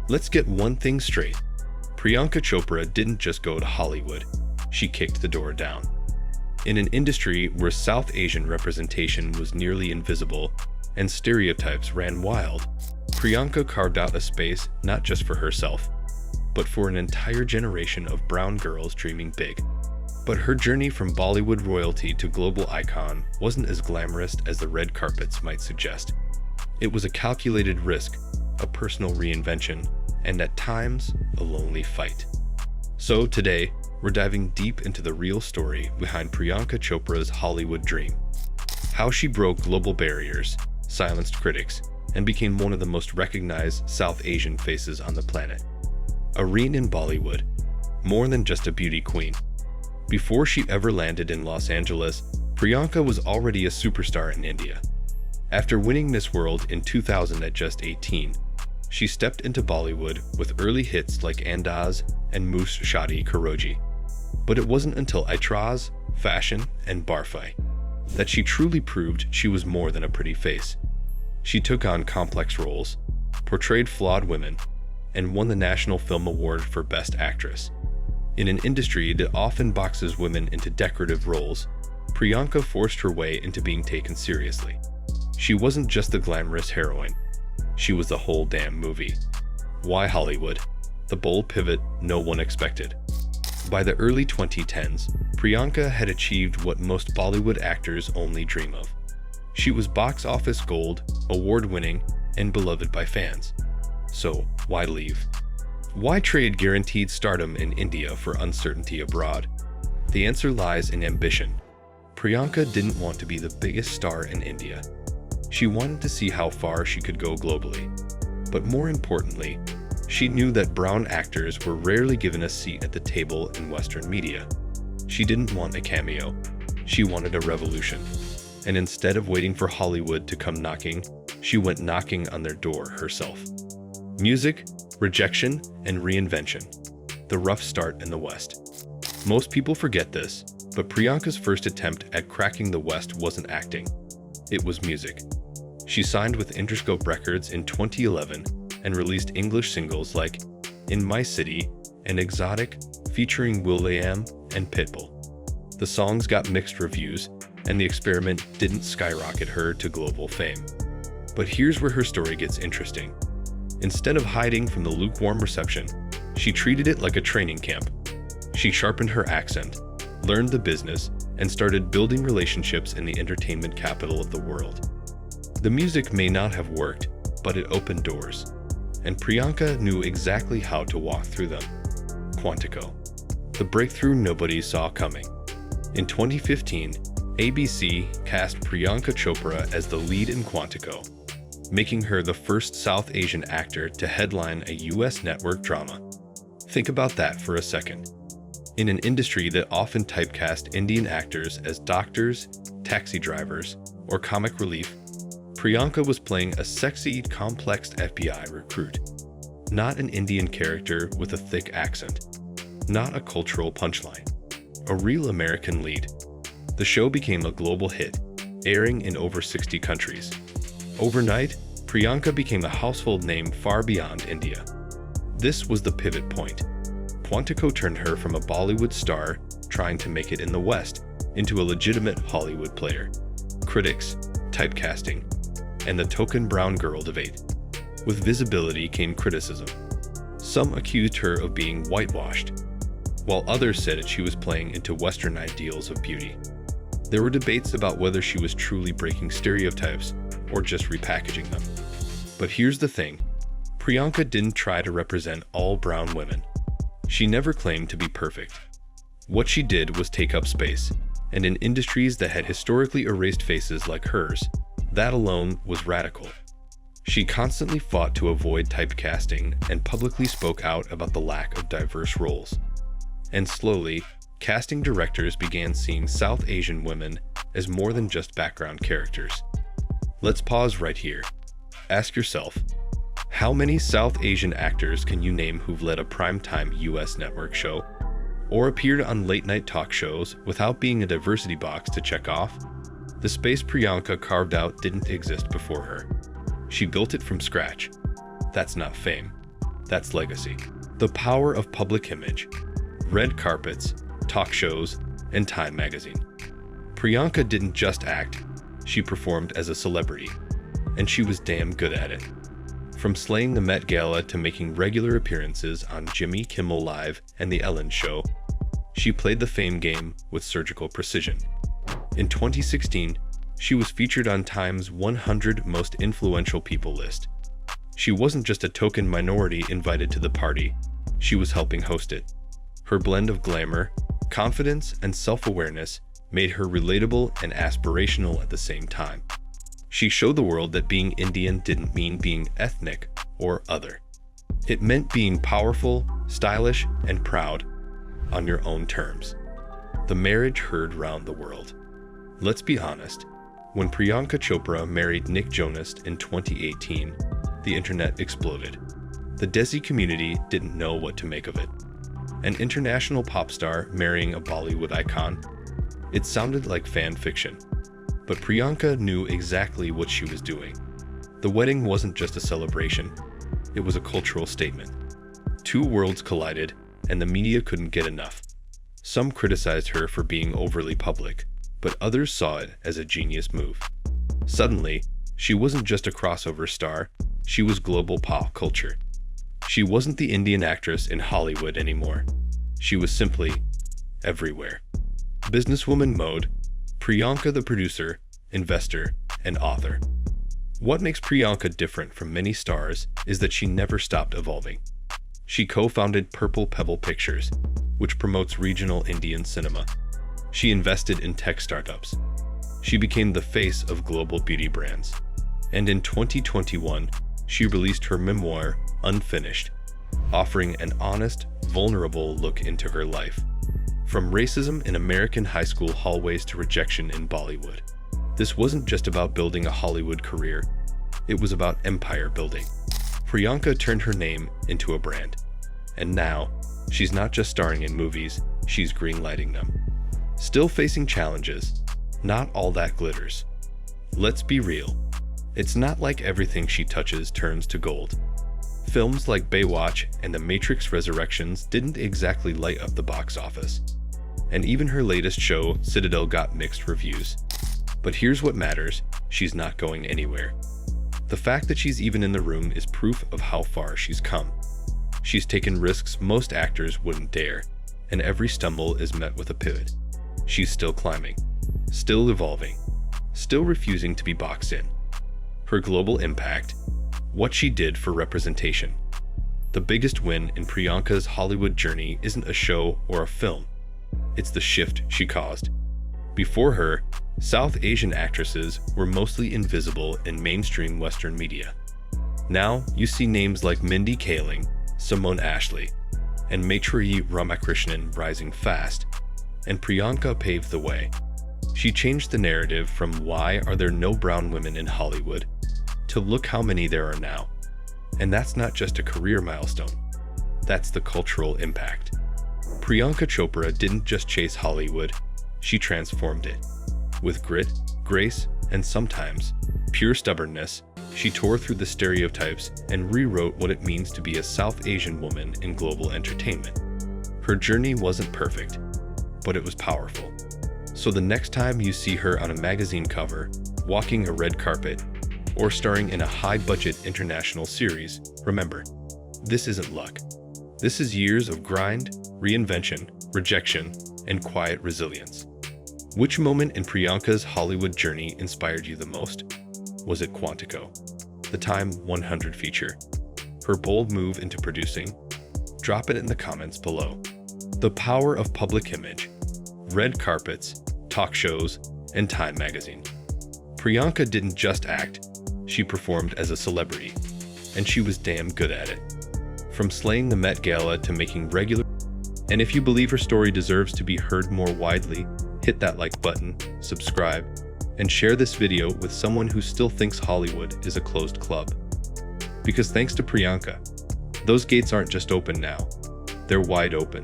Let's get one thing straight. Priyanka Chopra didn't just go to Hollywood, she kicked the door down. In an industry where South Asian representation was nearly invisible and stereotypes ran wild, Priyanka carved out a space not just for herself, but for an entire generation of brown girls dreaming big. But her journey from Bollywood royalty to global icon wasn't as glamorous as the red carpets might suggest. It was a calculated risk, a personal reinvention, and at times, a lonely fight. So today, we're diving deep into the real story behind Priyanka Chopra's Hollywood dream. How she broke global barriers, silenced critics, and became one of the most recognized South Asian faces on the planet. A reign in Bollywood, more than just a beauty queen. Before she ever landed in Los Angeles, Priyanka was already a superstar in India. After winning Miss World in 2000 at just 18, she stepped into Bollywood with early hits like Andaz and Moose Shadi Karoji. But it wasn't until Aitraz, Fashion, and Barfi that she truly proved she was more than a pretty face. She took on complex roles, portrayed flawed women, and won the National Film Award for Best Actress. In an industry that often boxes women into decorative roles, Priyanka forced her way into being taken seriously. She wasn't just the glamorous heroine, she was the whole damn movie. Why Hollywood? The bold pivot no one expected. By the early 2010s, Priyanka had achieved what most Bollywood actors only dream of. She was box office gold, award-winning, and beloved by fans. So, why leave? Why trade guaranteed stardom in India for uncertainty abroad? The answer lies in ambition. Priyanka didn't want to be the biggest star in India. She wanted to see how far she could go globally. But more importantly, she knew that brown actors were rarely given a seat at the table in Western media. She didn't want a cameo. She wanted a revolution. And instead of waiting for Hollywood to come knocking, she went knocking on their door herself. Music, rejection, and reinvention. The rough start in the West. Most people forget this, but Priyanka's first attempt at cracking the West wasn't acting. It was music. She signed with Interscope Records in 2011 and released English singles like In My City and Exotic, featuring will.i.am and Pitbull. The songs got mixed reviews, and the experiment didn't skyrocket her to global fame. But here's where her story gets interesting. Instead of hiding from the lukewarm reception, she treated it like a training camp. She sharpened her accent, learned the business, and started building relationships in the entertainment capital of the world. The music may not have worked, but it opened doors, and Priyanka knew exactly how to walk through them. Quantico, the breakthrough nobody saw coming. In 2015, ABC cast Priyanka Chopra as the lead in Quantico, making her the first South Asian actor to headline a US network drama. Think about that for a second. In an industry that often typecast Indian actors as doctors, taxi drivers, or comic relief, Priyanka was playing a sexy, complex FBI recruit. Not an Indian character with a thick accent. Not a cultural punchline. A real American lead. The show became a global hit, airing in over 60 countries. Overnight, Priyanka became a household name far beyond India. This was the pivot point. Quantico turned her from a Bollywood star trying to make it in the West into a legitimate Hollywood player. Critics, typecasting, and the token brown girl debate. With visibility came criticism. Some accused her of being whitewashed, while others said she was playing into Western ideals of beauty. There were debates about whether she was truly breaking stereotypes or just repackaging them. But here's the thing, Priyanka didn't try to represent all brown women. She never claimed to be perfect. What she did was take up space, and in industries that had historically erased faces like hers, that alone was radical. She constantly fought to avoid typecasting and publicly spoke out about the lack of diverse roles. And slowly, casting directors began seeing South Asian women as more than just background characters. Let's pause right here. Ask yourself, how many South Asian actors can you name who've led a primetime US network show, or appeared on late-night talk shows without being a diversity box to check off? The space Priyanka carved out didn't exist before her. She built it from scratch. That's not fame. That's legacy. The power of public image. Red carpets, talk shows, and Time magazine. Priyanka didn't just act, she performed as a celebrity. And she was damn good at it. From slaying the Met Gala to making regular appearances on Jimmy Kimmel Live and The Ellen Show, she played the fame game with surgical precision. In 2016, she was featured on Time's 100 Most Influential People list. She wasn't just a token minority invited to the party, she was helping host it. Her blend of glamour, confidence, and self-awareness made her relatable and aspirational at the same time. She showed the world that being Indian didn't mean being ethnic or other. It meant being powerful, stylish, and proud on your own terms. The marriage heard round the world. Let's be honest, when Priyanka Chopra married Nick Jonas in 2018, the internet exploded. The Desi community didn't know what to make of it. An international pop star marrying a Bollywood icon? It sounded like fan fiction. But Priyanka knew exactly what she was doing. The wedding wasn't just a celebration, it was a cultural statement. Two worlds collided, and the media couldn't get enough. Some criticized her for being overly public, but others saw it as a genius move. Suddenly, she wasn't just a crossover star, she was global pop culture. She wasn't the Indian actress in Hollywood anymore. She was simply everywhere. Businesswoman mode, Priyanka the producer, investor, and author. What makes Priyanka different from many stars is that she never stopped evolving. She co-founded Purple Pebble Pictures, which promotes regional Indian cinema. She invested in tech startups. She became the face of global beauty brands. And in 2021, she released her memoir, Unfinished, offering an honest, vulnerable look into her life. From racism in American high school hallways to rejection in Bollywood. This wasn't just about building a Hollywood career, it was about empire building. Priyanka turned her name into a brand. And now, she's not just starring in movies, she's greenlighting them. Still facing challenges, not all that glitters. Let's be real, it's not like everything she touches turns to gold. Films like Baywatch and The Matrix Resurrections didn't exactly light up the box office. And even her latest show, Citadel, got mixed reviews. But here's what matters, she's not going anywhere. The fact that she's even in the room is proof of how far she's come. She's taken risks most actors wouldn't dare, and every stumble is met with a pivot. She's still climbing, still evolving, still refusing to be boxed in. Her global impact, what she did for representation. The biggest win in Priyanka's Hollywood journey isn't a show or a film. It's the shift she caused. Before her, South Asian actresses were mostly invisible in mainstream Western media. Now, you see names like Mindy Kaling, Simone Ashley, and Maitreyi Ramakrishnan rising fast, and Priyanka paved the way. She changed the narrative from "why are there no brown women in Hollywood" to "look how many there are now." And that's not just a career milestone, that's the cultural impact. Priyanka Chopra didn't just chase Hollywood, she transformed it. With grit, grace, and sometimes pure stubbornness, she tore through the stereotypes and rewrote what it means to be a South Asian woman in global entertainment. Her journey wasn't perfect, but it was powerful. So the next time you see her on a magazine cover, walking a red carpet, or starring in a high-budget international series, remember, this isn't luck. This is years of grind, reinvention, rejection, and quiet resilience. Which moment in Priyanka's Hollywood journey inspired you the most? Was it Quantico, the Time 100 feature, her bold move into producing? Drop it in the comments below. The power of public image, red carpets, talk shows, and Time magazine. Priyanka didn't just act, she performed as a celebrity, and she was damn good at it. From slaying the Met Gala to making regular. And if you believe her story deserves to be heard more widely, hit that like button, subscribe, and share this video with someone who still thinks Hollywood is a closed club. Because thanks to Priyanka, those gates aren't just open now, they're wide open.